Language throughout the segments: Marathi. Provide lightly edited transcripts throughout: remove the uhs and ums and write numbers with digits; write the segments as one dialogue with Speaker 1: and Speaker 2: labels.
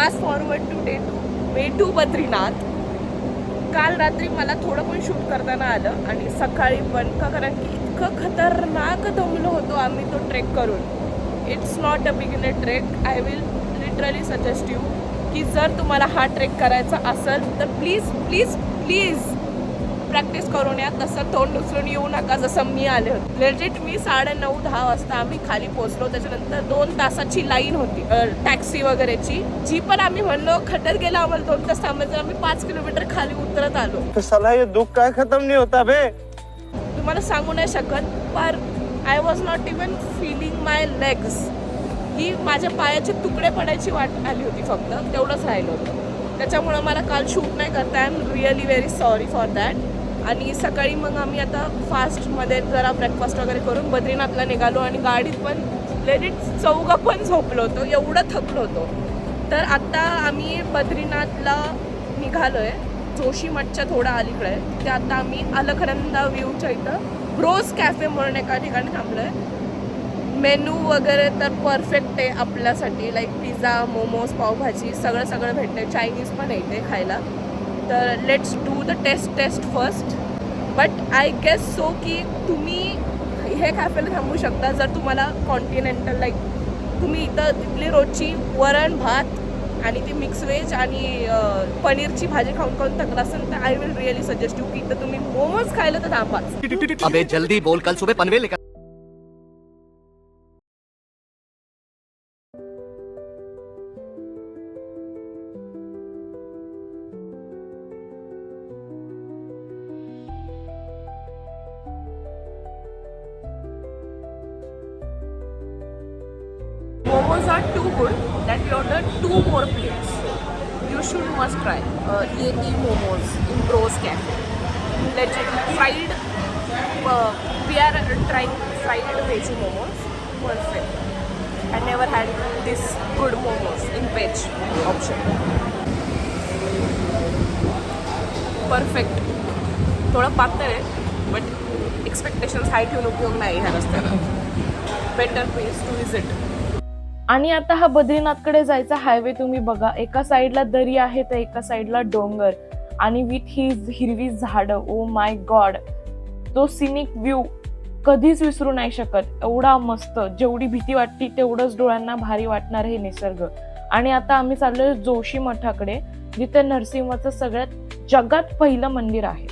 Speaker 1: Fast forward to way to Badrinath. काल रात्री मला थोडं पण शूट करताना आलं आणि सकाळी पण कारण की इतकं खतरनाक दमलो होतो आम्ही तो ट्रेक करून. It's not a beginner trek. I will literally suggest you की जर तुम्हाला हा ट्रेक करायचा असेल तर प्लीज प्लीज प्लीज प्रॅक्टिस करून या. तसं तोंड उचलून येऊ नका जसं मी आले होते. लेजिट मी 9:30-10 वाजता आम्ही खाली पोहोचलो. त्याच्यानंतर 2 तासाची लाईन होती टॅक्सी वगैरेची, जी पण आम्ही म्हणलो खड्ड्यात गेला आम्हाला 2 तास थांबायचं. आम्ही 5 किलोमीटर खाली उतरत आलो.
Speaker 2: तो साला ये दुख काय खत्म नहीं होता बे.
Speaker 1: तुम्हाला सांगू नाही शकत, पर I was not even feeling my legs. ही माझ्या पायाचे तुकडे पडायची वाट आली होती, फक्त तेवढंच राहिलं होतं. त्याच्यामुळं मला काल शूट नाही करता. I am really very sorry for that. आणि सकाळी मग आम्ही आता फास्टमध्ये जरा ब्रेकफास्ट वगैरे करून बद्रीनाथला निघालो आणि गाडीत पण लेजिट चौघं पण झोपलो होतो, एवढं थकलो होतो. तर आत्ता आम्ही बद्रीनाथला निघालो आहे. जोशी मठच्या थोडा अलीकडे आहे. तिथे आता आम्ही अलखनंदा व्ह्यूच्या इथं ब्रोज कॅफे म्हणून एका ठिकाणी थांबलो आहे. मेनू वगैरे तर परफेक्ट आहे आपल्यासाठी. लाईक पिझ्झा, मोमोज, पावभाजी सगळं भेटते. चायनीज पण आहे इथे खायला. तर let's do the test first. But I guess so की तुम्ही हे कॅफेला थांबू शकता जर तुम्हाला कॉन्टिनेंटल लाईक तुम्ही इथं तिथली रोजची वरण भात आणि ती मिक्स व्हेज आणि पनीरची भाजी खाऊन थकला असेल तर I will really suggest you की इथं तुम्ही मोमोज खायला तर थांबाच.
Speaker 3: अबे जल्दी बोल, कल सुबह पनवेल लेकर.
Speaker 1: Momos are too good that we ordered 2 more plates. You should must try Yeti momos in Bros Cafe. Legit fried. We are trying fried veggie momos. Perfect. I never had this good momos in veg option. Perfect. थोडं पातळ आहे बट एक्सपेक्टेशन्स हाय ठेवून उपयोग नाही ह्या रस्त्याला. Better place to visit. आणि आता हा बद्रीनाथकडे जायचा हायवे तुम्ही बघा. एका साईडला दरी आहे तर एका साईडला डोंगर आणि विथ ही हिरवी झाडं. ओ माय गॉड, तो सिनिक व्ह्यू कधीच विसरू नाही शकत. एवढा मस्त, जेवढी भीती वाटते तेवढंच डोळ्यांना भारी वाटणार हे निसर्ग. आणि आता आम्ही चाललोय जोशी मठाकडे, जिथे नरसिंहाचं सगळ्यात जगात पहिलं मंदिर आहे.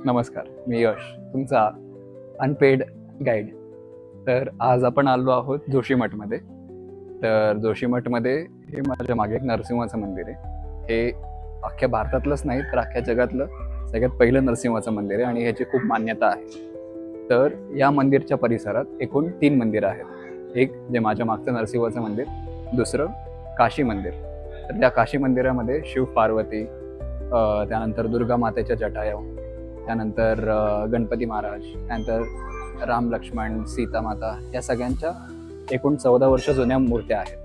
Speaker 4: नमस्कार, मी यश, तुमचा अनपेड गाईड. तर आज आपण आलो आहोत जोशीमठमध्ये. तर जोशीमठमध्ये हे माझ्या मागे एक नरसिंहाचं मंदिर आहे. हे अख्ख्या भारतातलंच नाही तर अख्ख्या जगातलं सगळ्यात पहिलं नरसिंहाचं मंदिर आहे आणि ह्याची खूप मान्यता आहे. तर या मंदिरच्या परिसरात एकूण 3 मंदिरं आहेत. एक जे माझ्या मागचं नरसिंहाचं मंदिर, दुसरं काशी मंदिर. तर त्या काशी मंदिरामध्ये शिव पार्वती, त्यानंतर दुर्गा मातेच्या जटायू, त्यानंतर गणपती महाराज, त्यानंतर राम लक्ष्मण, सीता माता या सगळ्यांच्या एकूण 14 वर्ष जुन्या मूर्त्या आहेत.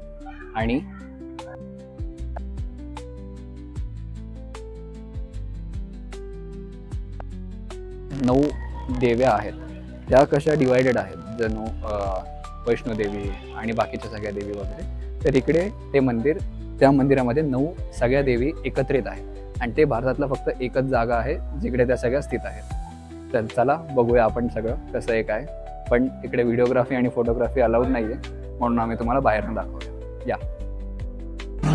Speaker 4: आणि नऊ देव्या आहेत. त्या कशा डिवायडेड आहेत जणू वैष्णोदेवी आणि बाकीच्या सगळ्या देवी वगैरे. तर इकडे ते मंदिर, त्या मंदिरामध्ये 9 सगळ्या देवी एकत्रित आहेत आणि ते भारतातलं फक्त एकच जागा आहे जिकडे त्या सगळ्या स्थित आहेत. तर चला बघूया आपण सगळं कसं आहे काय. पण इकडे व्हिडिओग्राफी आणि फोटोग्राफी अलाउड नाहीये म्हणून आम्ही तुम्हाला बाहेरनं दाखवतो. या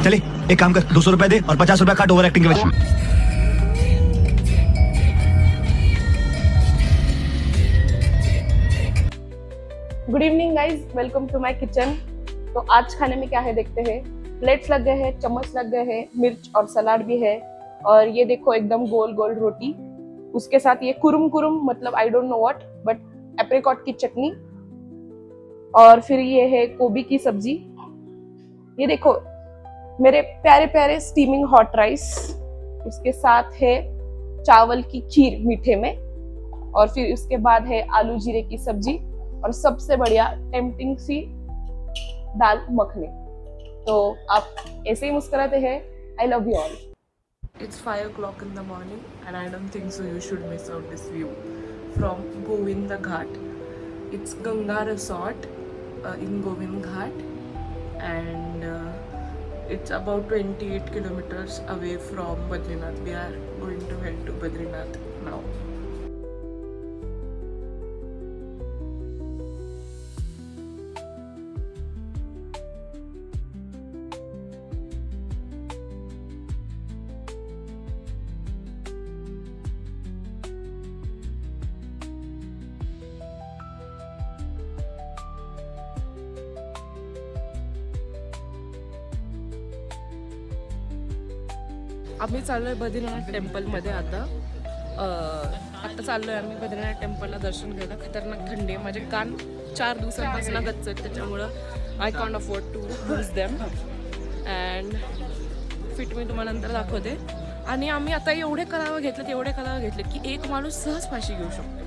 Speaker 5: चले एक काम कर, 200 रुपये दे और 50 रुपये काट ओवर एक्टिंग के वजह.
Speaker 1: Good evening guys, welcome to my kitchen. तो आज खाने में क्या है देखते हैं. प्लेट्स लग गए हैं, चम्मच लग गए हैं, मिर्च और सलाद भी है. और ये देखो एकदम गोल गोल रोटी, उसके साथ ये कुरुम कुरुम मतलब I don't know what but apricot की चटनी. और फिर ये है गोभी की सब्जी. ये देखो मेरे प्यारे प्यारे स्टीमिंग हॉट राइस. उसके साथ है चावल की खीर मीठे में. और फिर उसके बाद है आलू जीरे की सब्जी और सबसे बढ़िया टेम्पटिंग सी दाल मखनी. तो आप ऐसे ही मुस्कुराते हैं. I love you all. It's 5 o'clock in the morning and I don't think so you should miss out this view from Govinda Ghat. It's Ganga Resort in Govind Ghat, and it's about 28 kilometers away from Badrinath. We are going to head to Badrinath now. आम्ही चाललोय बद्रीनाथ टेम्पलमध्ये आता चाललोय आम्ही बद्रीनाथ टेम्पलला दर्शन घ्यायला. खतरनाक थंडी आहे, माझे कान 4 दिवसांपासून गच्च आहेत, त्याच्यामुळं I can't afford to lose them. And fit me तुम्हाला नंतर दाखवते. आणि आम्ही आता एवढे कलावं घेतलेत की एक माणूस सहज फाशी घेऊ शकतो.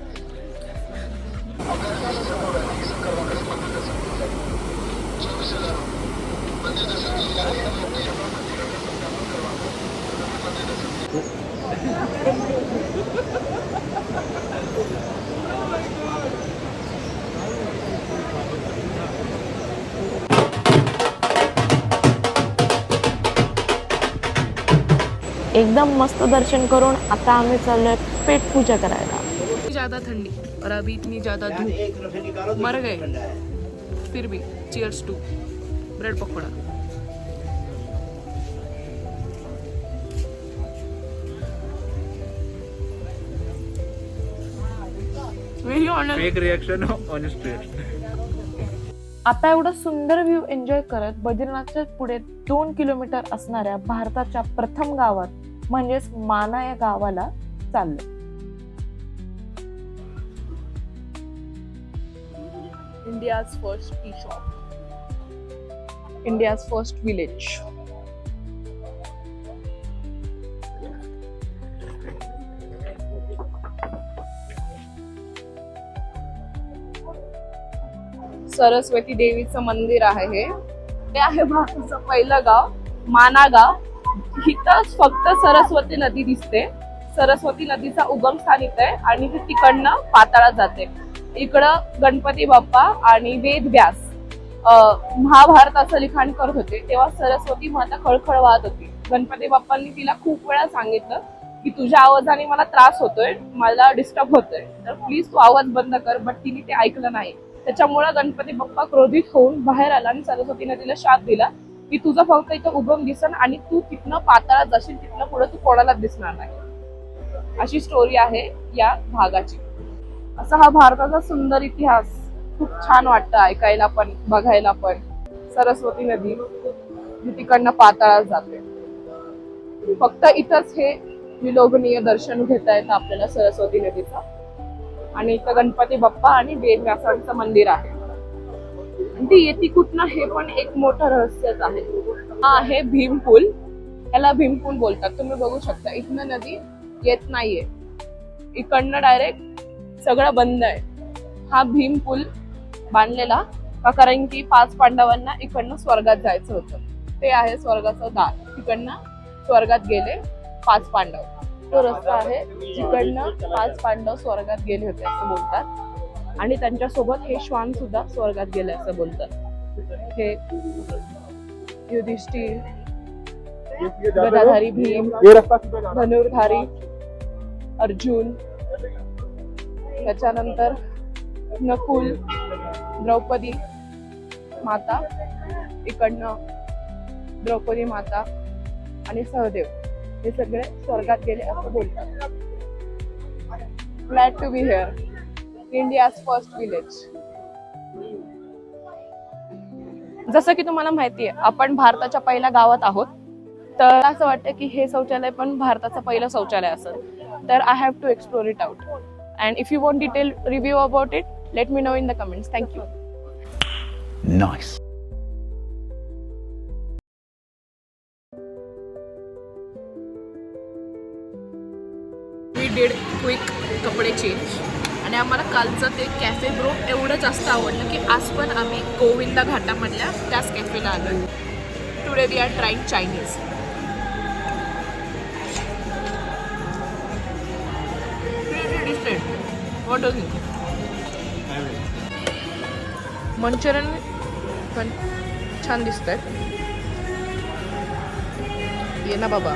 Speaker 6: एकदम मस्त दर्शन करून आता आम्ही चाललोय पेट पूजा करायला.
Speaker 1: ज़्यादा ठंडी और अभी इतनी ज़्यादा धूप, मर गए फिर भी चीयर्स टू ब्रेड पकौड़ा.
Speaker 6: आता एवढा सुंदर व्ह्यू एन्जॉय करत बद्रीनाथच्या पुढे 2 किलोमीटर असणाऱ्या भारताच्या प्रथम गावात म्हणजेच माना या गावाला चाललो.
Speaker 1: India's first tea shop, India's first village. Saraswati देवीचं मंदिर आहे हे आहे भारताचं पहिलं गाव माना गाव. इथंच फक्त सरस्वती नदी दिसते. सरस्वती नदीचा उगमस्थान इथं आहे आणि ती तिकडनं पाताळात जाते. इकडं गणपती बाप्पा आणि वेदव्यास महाभारताचं लिखाण करत होते, तेव्हा सरस्वती माता खळखळ वाहत होती. गणपती बाप्पांनी तिला खूप वेळा सांगितलं की तुझ्या आवाजाने मला त्रास होतोय, मला डिस्टर्ब होतोय, तर प्लीज तू आवाज बंद कर. बट तिने ते ऐकलं नाही. त्याच्यामुळे गणपती बाप्पा क्रोधित होऊन बाहेर आला आणि सरस्वती नदीला शाप दिला की तुझा फक्त इथं उगम दिसन आणि तू तिथनं पाताळात जाशील, तिथनं पुढे तू कोणालाच दिसणार नाही. अशी स्टोरी आहे या भागाची. असा हा भारताचा सुंदर इतिहास. खूप छान वाटतं ऐकायला पण बघायला पण. सरस्वती नदी तिकडनं पाताळात जाते. फक्त इथंच हे विलोभनीय दर्शन घेता येतं आपल्याला सरस्वती नदीचं. आणि इथं गणपती बाप्पा आणि वेदव्यासांचं मंदिर आहे. आणि ती येते कुठनं हे पण एक मोठं रहस्यच आहे. हा आहे भीमपूल. याला भीमपूल बोलतात. तुम्ही बघू शकता इथनं नदी येत नाहीये, इकडनं डायरेक्ट सगळं बंद आहे. हा भीमपूल बांधलेला कारण की 5 पांडवांना इकडनं स्वर्गात जायचं होतं. ते आहे स्वर्गाचं दार. तिकडनं स्वर्गात गेले 5 पांडव. तो रस्ता आहे जिकडनं 5 पांडव स्वर्गात गेले होते असं बोलतात. आणि त्यांच्यासोबत हे श्वान सुद्धा स्वर्गात गेले असं बोलतात. हे युधिष्ठिर, गदाधारी भीम, धनुर्धारी अर्जुन, त्याच्यानंतर नकुल, द्रौपदी माता, इकडनं द्रौपदी माता आणि सहदेव हे सगळे स्वर्गात गेले असं बोलतात. Glad to be here. India's first village. जसं की तुम्हाला माहिती आहे आपण भारताच्या पहिल्या गावात आहोत, तर असं वाटतं की हे शौचालय पण भारताचं पहिलं शौचालय असेल. तर I have to explore it out. And if you want detail review about it, let me know in the comments. Thank you.
Speaker 5: Nice.
Speaker 1: We did quick कपडे चेंज आणि आम्हाला कालचं ते कॅफे ब्रो एवढं जास्त आवडलं की आज पण आम्ही गोविंदा घाटामधल्या त्याच कॅफेला आलो. Today we are trying Chinese. Different. What do you think? Manchurian पण छान दिसत आहे. ये ना बाबा.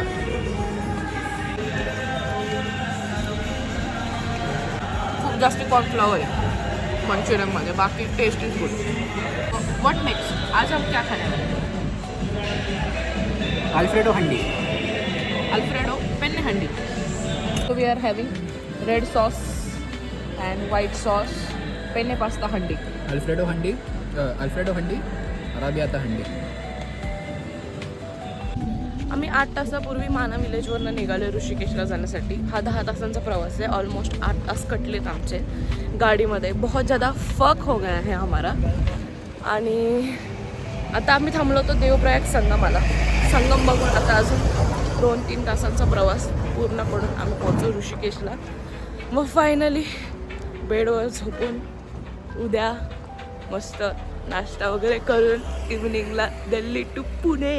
Speaker 1: खूप जास्त कॉर्नफ्लॉवर आहे मंचुरियनमध्ये, बाकी taste is good. What next? आज हम क्या खाने वाले?
Speaker 3: Alfredo handi.
Speaker 1: Alfredo penne handi. So we are having red sauce and white sauce penne pasta handi.
Speaker 4: Alfredo handi, Arrabbiata handi.
Speaker 1: आम्ही 8 तासापूर्वी माना विलेजवरनं निघालो ऋषिकेशला जाण्यासाठी. हा 10 तासांचा प्रवास आहे. ऑलमोस्ट 8 तास कटलेत आमचे गाडीमध्ये. बहुत ज़्यादा फक हो गया है हमारा. आणि आता आम्ही थांबलो होतो देवप्रयाग संगमाला. संगम बघून आता अजून 2-3 तासांचा प्रवास पूर्ण करून आम्ही पोहोचू ऋषिकेशला. मग फायनली बेडवर झोपून उद्या मस्त नाश्ता वगैरे करून इव्हनिंगला दिल्ली टू पुणे.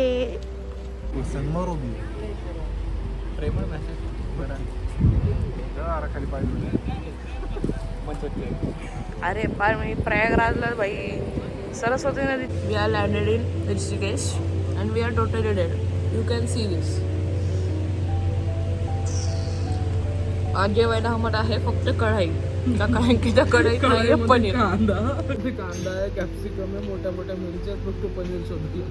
Speaker 1: अरे पार मी प्रयागराजला बाई सरस्वती नदी. We are landed in Rishikesh and we are totally dead. You can see this. आज जेवायला आम्हाला आहे फक्त कढाई. कारण की त्या कढाईत नाहीये पनीर.
Speaker 7: कांदा आहे, कॅप्सिकम आहे, मोठ्या मोठ्या मिरच्या, फक्त पनीर शोधलं.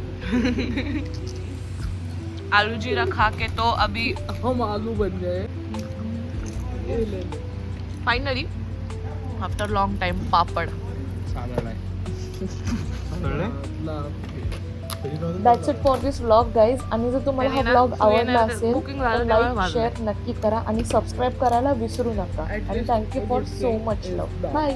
Speaker 1: आलू जीरा खा के तो अभी
Speaker 7: हम आलू बन गए.
Speaker 1: Finally after long time papad.
Speaker 6: That's it for this vlog guys. आणि जर तुम्हाला हा व्लॉग आवडला असेल
Speaker 1: बुकिंग
Speaker 6: तर
Speaker 1: झालं तेव्हा
Speaker 6: लाईक शेअर नक्की करा आणि सबस्क्राईब करायला विसरू नका. आणि thank you for so much love. Bye.